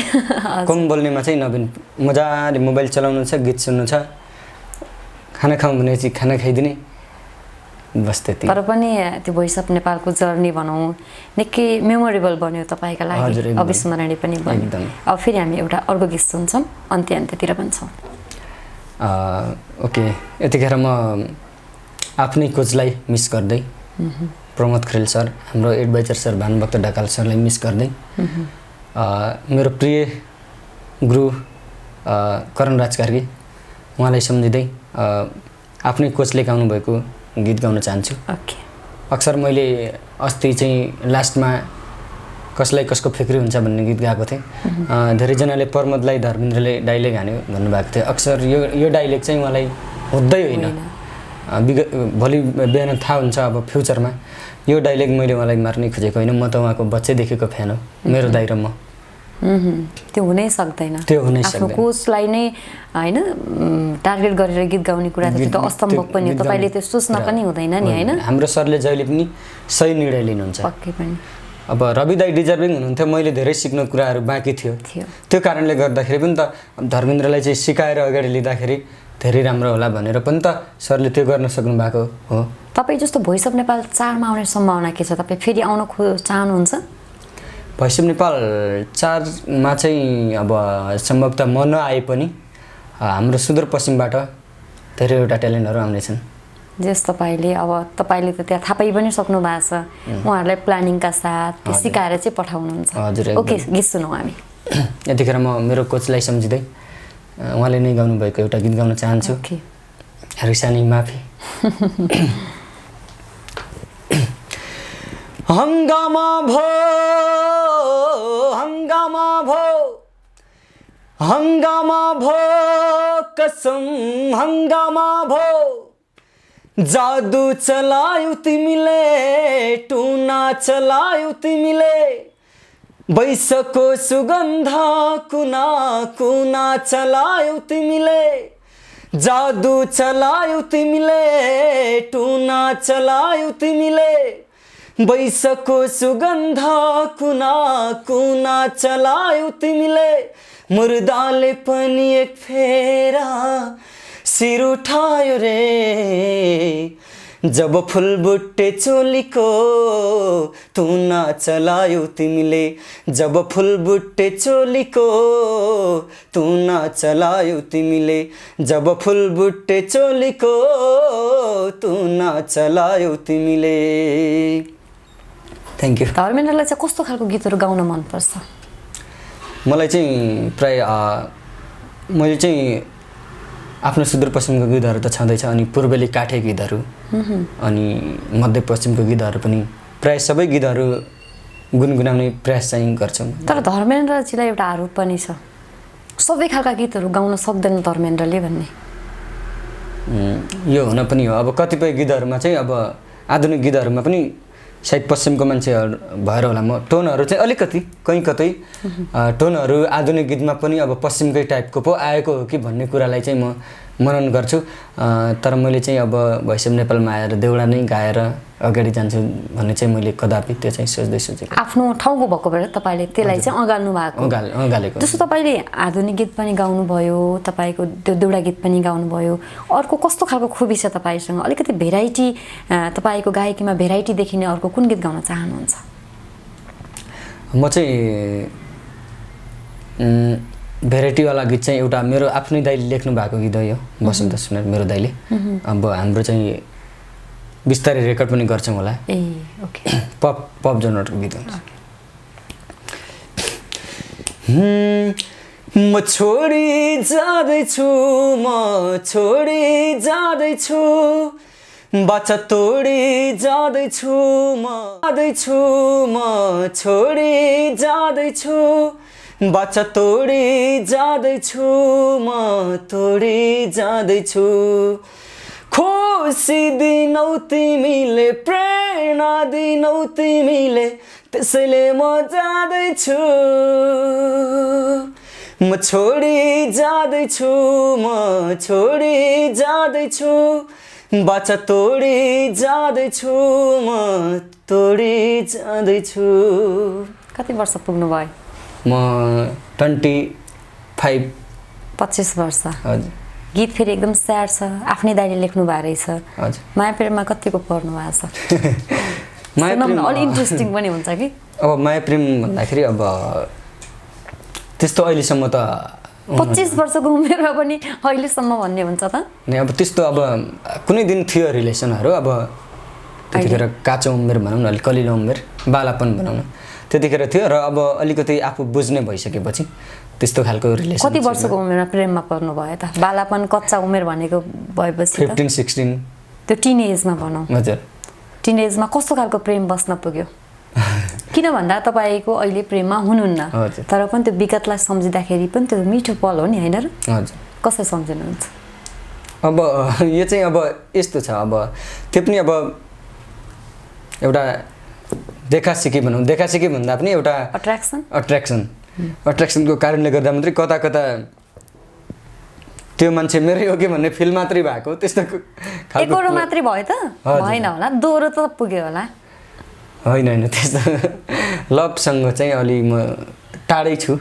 कम बोल्नेमा चाहिँ नवीन मजाले मोबाइल चलाउनु छ, गीत सुन्नु छ, खाना खाउँ भने चाहिँ खाना खाइदिने, बस त्यति। तर पनि त्यो भोइस अफ नेपालको जर्नी भनौँ निकै मेमोरेबल बन्यो तपाईँका लागि, अविस्मरणीय पनि बन्यो। अब फेरि हामी एउटा अर्को गीत सुन्छौँ, अन्त्यतिर भन्छौँ। ओके, यतिखेर म आफ्नै कोचलाई मिस गर्दै, प्रमोद खरेल सर, हाम्रो एडभाइजर सर भानुभक्त ढकाल सरलाई मिस गर्दै, मेरो प्रिय गुरु करणराज कार्की उहाँलाई सम्झिँदै आफ्नै कोचले गाउनु भएको गीत गाउन चाहन्छु। अक्सर मैले अस्ति चाहिँ लास्टमा कसलाई कसको फिक्री हुन्छ भन्ने गीत गाएको थिएँ। धेरैजनाले प्रमोदलाई धर्मेन्द्रले डाइलेक्ट हान्यो भन्नुभएको थियो। अक्सर यो डाइलेक्ट चाहिँ उहाँलाई हुँदै होइन, भोलि बिहान थाहा हुन्छ अब फ्युचरमा। यो डाइलेक्ट मैले उहाँलाई मार्नै खोजेको होइन, म त उहाँको बच्चैदेखिको फ्यान हो, मेरो दाइ र म। त्यो हुनै सक्दैन, त्यो हुनै आफ्नो कोचलाई नै होइन टार्गेट गरेर गीत गाउने कुरा त त्यो त असम्भव पनि हो। तपाईँले त्यो सोच्न पनि हुँदैन नि, होइन? हाम्रो सरले जहिले पनि सही निर्णय लिनुहुन्छ। पक्कै पनि। अब रवि दाई डिजर्भिङ हुनुहुन्थ्यो, मैले धेरै सिक्ने कुराहरू बाँकी थियो, त्यो कारणले गर्दाखेरि पनि त धर्मेन्द्रलाई चाहिँ सिकाएर अगाडि लिँदाखेरि धेरै राम्रो होला भनेर पनि त सरले त्यो गर्न सक्नु भएको हो। तपाईँ जस्तो भोइस अफ नेपाल 4मा आउने सम्भावना के छ? तपाईँ फेरि आउन चाहनुहुन्छ? भोइस अफ नेपाल 4मा चाहिँ अब सम्भवतः म नआए पनि हाम्रो सुदूरपश्चिमबाट धेरैवटा ट्यालेन्टहरू आउनेछन्। जस तपाईँले त त्यहाँ थाहा पाइ पनि सक्नु भएको छ, उहाँहरूलाई प्लानिङका साथ सिकाएर चाहिँ पठाउनुहुन्छ। हजुर, ओके, गीत सुनौँ हामी। यतिखेर म मेरो कोचलाई सम्झिँदै उहाँले नै गाउनुभएको एउटा गीत गाउन चाहन्छु। ओके। रिसानी माफी। हङ्गामा भो हङ्गामा भो हङ्गामा भो कसम हङ्गामा भो जादु चलायौ तिमीले टुना चलायौ तिमीले बैसको सुगन्ध कुना कुना चलायौ तिमीले जादु चलायौ तिमीले टुना चलायौ तिमीले बैसको सुगन्ध कुना कुना चलायौ तिमीले मुर्दाले पनि एक फेरा सिर उठायो रे जब फुलबुट्टे चोलीको तुना चलायौ तिमीले जब फुलबुट्टे चोलीको तुना चलायौ तिमीले जब फुलबुट्टे चोलीको तुना चलायौ तिमीले। Thank you. धर्मेन्द्रलाई चाहिँ कस्तो खालको गीतहरू गाउन मनपर्छ? मलाई चाहिँ प्राय मैले चाहिँ आफ्नो सुदूरपश्चिमको गीतहरू त छँदैछ अनि पूर्वेली काठे गीतहरू अनि मध्यपश्चिमको गीतहरू पनि प्राय सबै गीतहरू गुनगुनाउने प्रयास चाहिँ गर्छौँ। तर धर्मेन्द्रजीलाई एउटा आरोप पनि छ, सबै खालका गीतहरू गाउन सक्दैन धर्मेन्द्रले भन्ने। यो हुन पनि हो। अब कतिपय गीतहरूमा चाहिँ अब आधुनिक गीतहरूमा पनि सायद पश्चिमको मान्छेहरू भएर होला म टोनहरू चाहिँ अलिकति कहीँ कतै टोनहरू आधुनिक गीतमा पनि अब पश्चिमकै टाइपको पो आएको हो कि भन्ने कुरालाई चाहिँ म मनन गर्छु। तर मैले चाहिँ अब भोइस अफ नेपालमा आएर देउडा नै गाएर अगाडि जान्छु भन्ने चाहिँ मैले कदापि त्यो चाहिँ सोच्दै सोचेको। आफ्नो ठाउँको भएको भएर तपाईँले त्यसलाई चाहिँ अँगाल्नु भएको। अँगालेको। जस्तो तपाईँले आधुनिक गीत पनि गाउनुभयो, तपाईँको त्यो देउडा गीत पनि गाउनुभयो, अर्को कस्तो खालको खुबी छ तपाईँसँग? अलिकति भेराइटी, तपाईँको गायकीमा भेराइटी देखिने अर्को कुन गीत गाउन चाहनुहुन्छ? म चाहिँ भेराइटीवाला गीत चाहिँ एउटा मेरो आफ्नै दाइले लेख्नु भएको गीत हो यो, बसन्त सुनार मेरो दाइले। अब हाम्रो चाहिँ बिस्तारै रेकर्ड पनि गर्छौँ होला। ए ओके। पप जनरको गीत हुन्छ। म छोडी जाँदैछु म छोडी जाँदैछु बाचा तोडी जाँदैछु म छोडी जाँदैछु बाचा तोडी जाँदैछु म तोडी जाँदैछु खुसी दिनौ तिमीले प्रेरणा दिनौ तिमीले त्यसैले म जाँदैछु म छोडी जाँदैछु म छोडी जाँदैछु बाचा तोडी जाँदैछु म तोडी जाँदैछु। कति वर्ष पुग्नु भयो? म 25 वर्ष। हजुर। गीत फेरि एकदम स्याड छ, आफ्नै दाइले लेख्नु भएको रहेछ। हजुर। माया प्रेममा कतिको पर्नु भएको छ? माया प्रेम अलि इन्ट्रेस्टिङ पनि हुन्छ कि? अब माया प्रेम भन्दाखेरि अब त्यस्तो अहिलेसम्म त 25 वर्षको उमेरमा पनि अहिलेसम्म भन्ने हुन्छ त? नि अब त्यस्तो अब कुनै दिन थियो रिलेसनहरू, अब त्यतिखेर काँचो उमेर भनौँ न, अलिक कलिलो उमेर, बालापन भनौँ न, त्यतिखेर थियो। र अब अलिकति आफू बुझ्ने भइसकेपछि त्यस्तो खालको रिलेसन। कति वर्षको उमेरमा प्रेममा पर्नु भयो त? बालापन कच्चा उमेर भनेको भएपछि 15-16 त्यो टिन एजमा भनौँ। हजुर। टिन एजमा कस्तो खालको प्रेम बस्न पुग्यो? किन भन्दा तपाईँको अहिले प्रेममा हुनुहुन्न, तर पनि त्यो विगतलाई सम्झिँदाखेरि पनि त्यो मिठो पल हो नि, होइन र? हजुर। कसरी सम्झिनुहुन्छ? अब यो चाहिँ अब यस्तो छ, अब त्यो पनि अब एउटा देखासिकी भनौँ, देखासिकी भन्दा पनि एउटा अट्र्याक्सनको कारणले गर्दा मात्रै कता कता त्यो मान्छे मेरै हो कि भन्ने फिल मात्रै भएको त्यस्तो एकरो मात्रै भयो त? भएन होला, दोहोरो त पुग्यो होला? होइन त्यस्तो लभसँग चाहिँ अलि म टाढै छु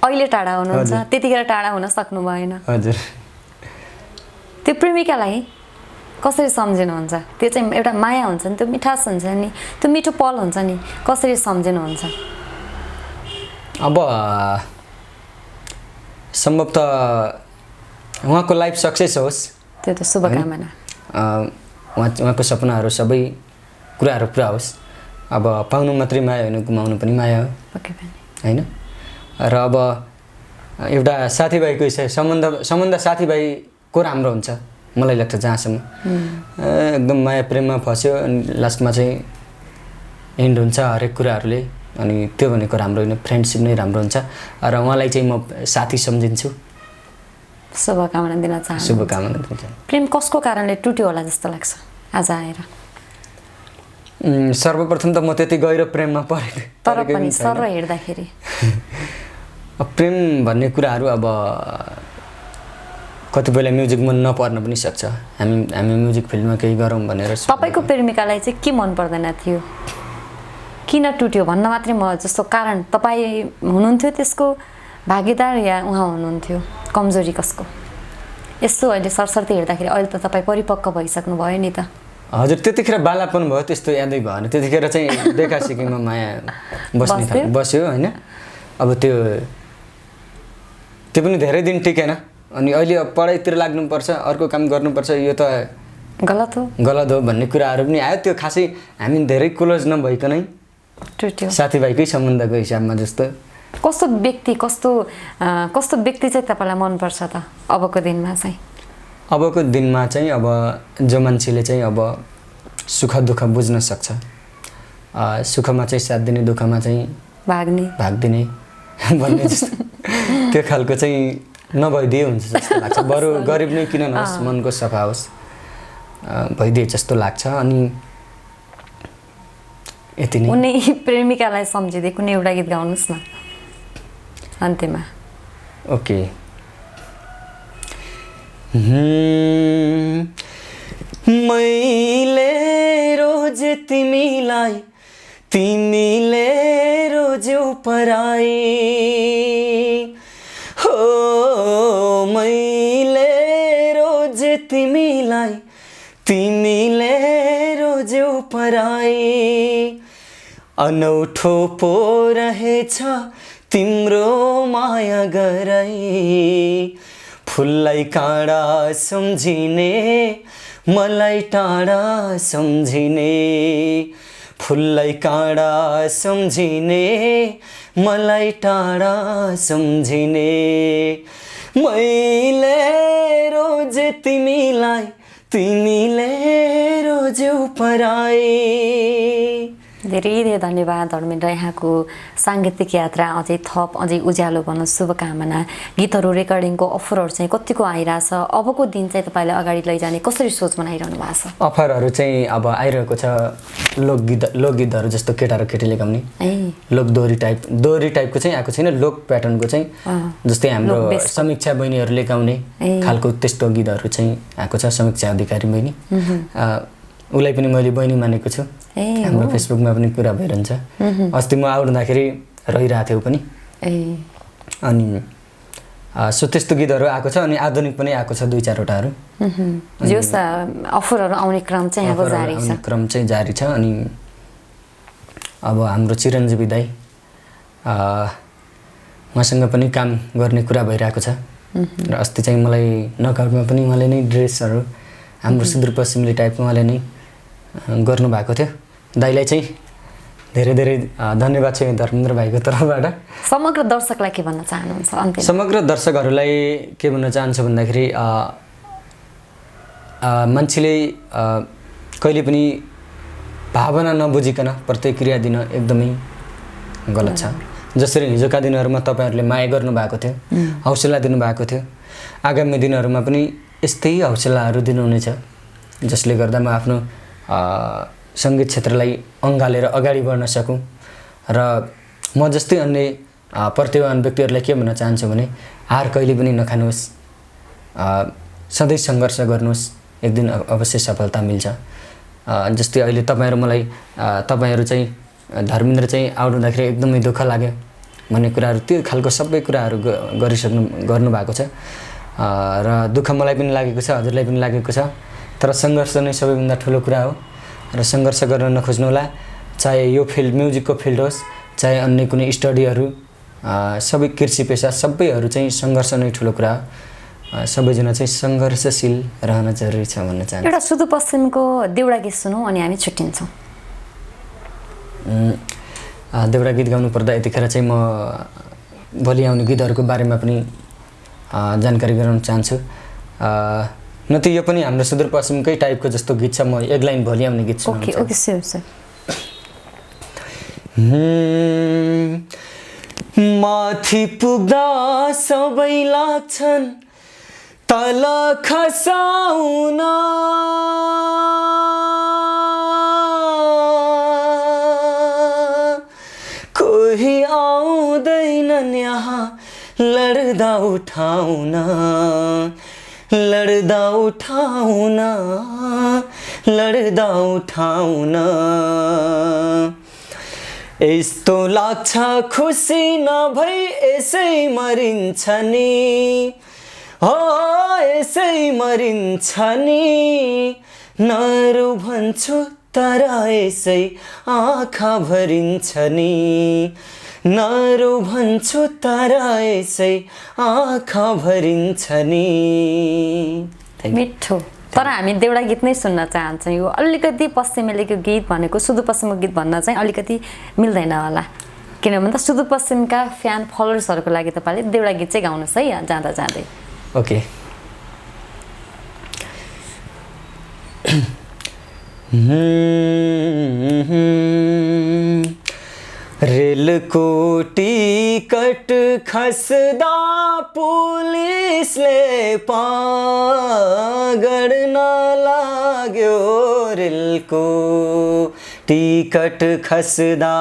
अहिले। टाढा हुनुहुन्छ? त्यतिखेर टाढा हुन सक्नु भएन? हजुर। त्यो प्रेमिकालाई कसरी सम्झिनुहुन्छ? त्यो चाहिँ एउटा माया हुन्छ नि, त्यो मिठास हुन्छ नि, त्यो मिठो पल हुन्छ नि, कसरी सम्झिनुहुन्छ? अब सम्भवतः उहाँको लाइफ सक्सेस होस्, त्यो त शुभकामना। उहाँको सपनाहरू सबै कुराहरू पुरा होस्। अब पाउनु मात्रै माया होइन, गुमाउनु पनि माया हो, पक्कै पनि होइन? र अब एउटा साथीभाइको सम्बन्ध साथीभाइको राम्रो हुन्छ मलाई लाग्छ जहाँसम्म एकदम माया प्रेममा फस्यो अनि लास्टमा चाहिँ एन्ड हुन्छ हरेक कुराहरूले अनि त्यो भनेको राम्रो होइन फ्रेन्डसिप नै राम्रो हुन्छ र उहाँलाई चाहिँ म साथी सम्झिन्छु शुभकामना दिन चाहन्छु शुभकामना दिन्छु प्रेम कसको कारणले टुट्यो होला जस्तो लाग्छ आज आएर सर्वप्रथम त म त्यति गहिरो प्रेममा परेको तर पनि सर हेर्दाखेरि प्रेम भन्ने कुराहरू अब कतिपयला म्युजिक मन नपर्न पनि सक्छ हामी म्युजिक फिल्डमा केही गरौँ भनेर तपाईँको प्रेमिकालाई चाहिँ के मन पर्दैन थियो किन टुट्यो भन्न मात्रै म जस्तो कारण तपाईँ हुनुहुन्थ्यो त्यसको भागीदार या उहाँ हुनुहुन्थ्यो कमजोरी कसको यसो अहिले सरसर्ती हेर्दाखेरि अहिले त तपाईँ परिपक्व भइसक्नु भयो नि त हजुर त्यतिखेर बालापन भयो त्यस्तो यादै भएन त्यतिखेर चाहिँ देखा सिकेमा माया बस्यो होइन अब त्यो पनि धेरै दिन टिकेन अनि अहिले अब पढाइतिर लाग्नुपर्छ अर्को काम गर्नुपर्छ यो त गलत हो भन्ने कुराहरू पनि आयो त्यो खासै हामी धेरै क्लोज नभइकनै टुट्यो साथीभाइकै सम्बन्धको हिसाबमा जस्तो कस्तो व्यक्ति चाहिँ तपाईँलाई मनपर्छ त अबको दिनमा चाहिँ अब जो मान्छेले चाहिँ अब सुख दुःख बुझ्न सक्छ सुखमा चाहिँ साथ दिने दुःखमा चाहिँ भाग्दिने भन्ने जस्तो त्यो खालको चाहिँ नभइदिए हुन्छ जस्तो लाग्छ बरु गरिब नै किन नहोस् मनको सफा होस् भइदिए जस्तो लाग्छ अनि यति नै कुनै प्रेमिकालाई सम्झिँदै कुनै एउटा गीत गाउनुहोस् न अन्त्यमा ओके मैले रोज तिमीले रोज पराई हो मैले रोज तिमीले रोज पराई अनौठो पो रहेछ तिम्रो माया गराई फुललाई काँडा सम्झिने मलाई टाढा सम्झिने फुललाई काँडा सम्झिने मलाई टाढा सम्झिने मैले रोज तिमीले रोज पराई धेरै धन्यवाद धर्मेन्द्र यहाँको साङ्गीतिक यात्रा अझै उज्यालो भनौँ शुभकामना गीतहरू रेकर्डिङको अफरहरू चाहिँ कतिको आइरहेछ अबको दिन चाहिँ तपाईँले अगाडि लैजाने कसरी सोच बनाइरहनु भएको छ अफरहरू चाहिँ अब आइरहेको छ लोकगीतहरू जस्तो केटा र केटीले गाउने लोक दोहोरी टाइपको चाहिँ आएको छैन लोक प्याटर्नको चाहिँ जस्तै हाम्रो समीक्षा बहिनीहरूले गाउने खालको त्यस्तो गीतहरू चाहिँ आएको छ समीक्षा अधिकारी बहिनी उसलाई पनि मैले बहिनी मानेको छु हाम्रो फेसबुकमा पनि कुरा भइरहन्छ अस्ति म आउँदाखेरि रहिरहेको थियो पनि अनि सो त्यस्तो गीतहरू आएको छ अनि आधुनिक पनि आएको छ 2-4वटाहरू अफरहरू आउने क्रम चाहिँ जारी छ अनि अब हाम्रो चिरञ्जीवी दाइ उहाँसँग पनि काम गर्ने कुरा भइरहेको छ र अस्ति चाहिँ मलाई नकआउटमा पनि उहाँले नै ड्रेसहरू हाम्रो सुदूरपश्चिमली टाइपको उहाँले नै गर्नुभएको थियो दाइलाई चाहिँ धेरै धेरै धन्यवाद छ धर्मेन्द्र भाइको तर्फबाट समग्र दर्शकलाई के भन्न चाहनुहुन्छ अन्त्यमा समग्र दर्शकहरूलाई के भन्न चाहन्छु भन्दाखेरि मान्छेले कहिले पनि भावना नबुझिकन प्रतिक्रिया दिन एकदमै गलत छ जसरी हिजोका दिनहरूमा तपाईँहरूले माया गर्नुभएको थियो हौसला दिनुभएको थियो आगामी दिनहरूमा पनि यस्तै हौसलाहरू दिनुहुनेछ जसले गर्दा म आफ्नो सङ्गीत क्षेत्रलाई अँगालेर अगाडि बढ्न सकूँ र म जस्तै अन्य प्रतिभावान व्यक्तिहरूलाई के भन्न चाहन्छु भने हार कहिले पनि नखानुहोस् सधैँ सङ्घर्ष गर्नुहोस् एक दिन अवश्य सफलता मिल्छ जस्तै अहिले तपाईँहरू चाहिँ धर्मेन्द्र चाहिँ आउट हुँदाखेरि एकदमै दुःख लाग्यो भन्ने कुराहरू त्यो खालको सबै कुराहरू गर्नुभएको छ र दुःख मलाई पनि लागेको छ हजुरलाई पनि लागेको छ तर सङ्घर्ष नै सबैभन्दा ठुलो कुरा हो र सङ्घर्ष गर्न नखोज्नुहोला चाहे यो फिल्ड म्युजिकको फिल्ड होस् चाहे अन्य कुनै स्टडीहरू सबै कृषि पेसा सबैहरू चाहिँ सङ्घर्ष नै ठुलो कुरा हो सबैजना चाहिँ सङ्घर्षशील रहन जरुरी छ भन्न चाहन्छु एउटा सुदूरपश्चिमको देउडा गीत सुनौँ अनि हामी छुट्टिन्छौँ देउडा गीत गाउनु पर्दा यतिखेर चाहिँ म भोलि आउने गीतहरूको बारेमा पनि जानकारी गराउन चाहन्छु। न त यो पनि हाम्रो सुदूरपश्चिमकै टाइपको जस्तो गीत छ, म एक लाइन भोलि आउने गीत सुनाउँछु। Okay okay sure sir. माथि पुग्दा सबै लाग्छन् तल खसाउन, कोही आउँदैनन् यहाँ लड्दा उठाउन, लड्दा उठाउन, लड्दा उठाउन। यस्तो लाग्छ खुसी नभई यसै मरिन्छ नि, हो यसै मरिन्छ नि, नरु भन्छु तर यसै आँखा भरिन्छ नि, नरु भन्छु तर यसै आँखा भरिन्छ नि। मिठो। तर हामी देउडा गीत नै सुन्न चाहन्छौँ। यो अलिकति पश्चिमेलीको गीत भनेको सुदूरपश्चिमको गीत भन्न चाहिँ अलिकति मिल्दैन होला, किनभने त सुदूरपश्चिमका फ्यान फलोवर्सहरूको लागि तपाईँले देउडा गीत चाहिँ गाउनुहोस् है जाँदा जाँदै। ओके। रेलको टिकट खस्दा पुलिसले पगड्न लाग्यो, रेलको टिकट खस्दा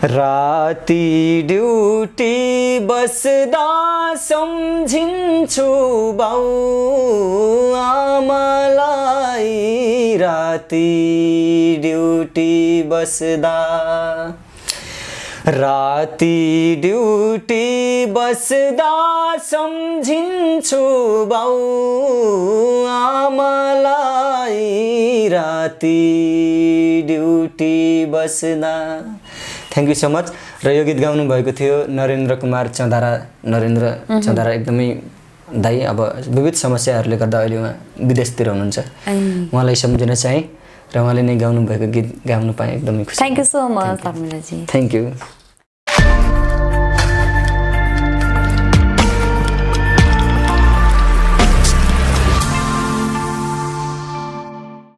राति ड्युटी बस्दा सम्झिन्छु बाउ आमालाई, राति ड्युटी बस्दा, राति ड्युटी बस्दा सम्झिन्छु बाउ आमालाई, राति ड्युटी बस्दा। Thank you so much. र यो गीत गाउनु भएको थियो नरेन्द्र कुमार चौधारा। नरेन्द्र चौधारा एकदमै दाइ अब विविध समस्याहरूले गर्दा अहिले उहाँ विदेशतिर हुनुहुन्छ, उहाँलाई सम्झिन चाहेँ र उहाँले नै गाउनु भएको गीत गाउनु पाएँ, एकदमै खुसी। Thank you so much Dharmendraji. Thank you.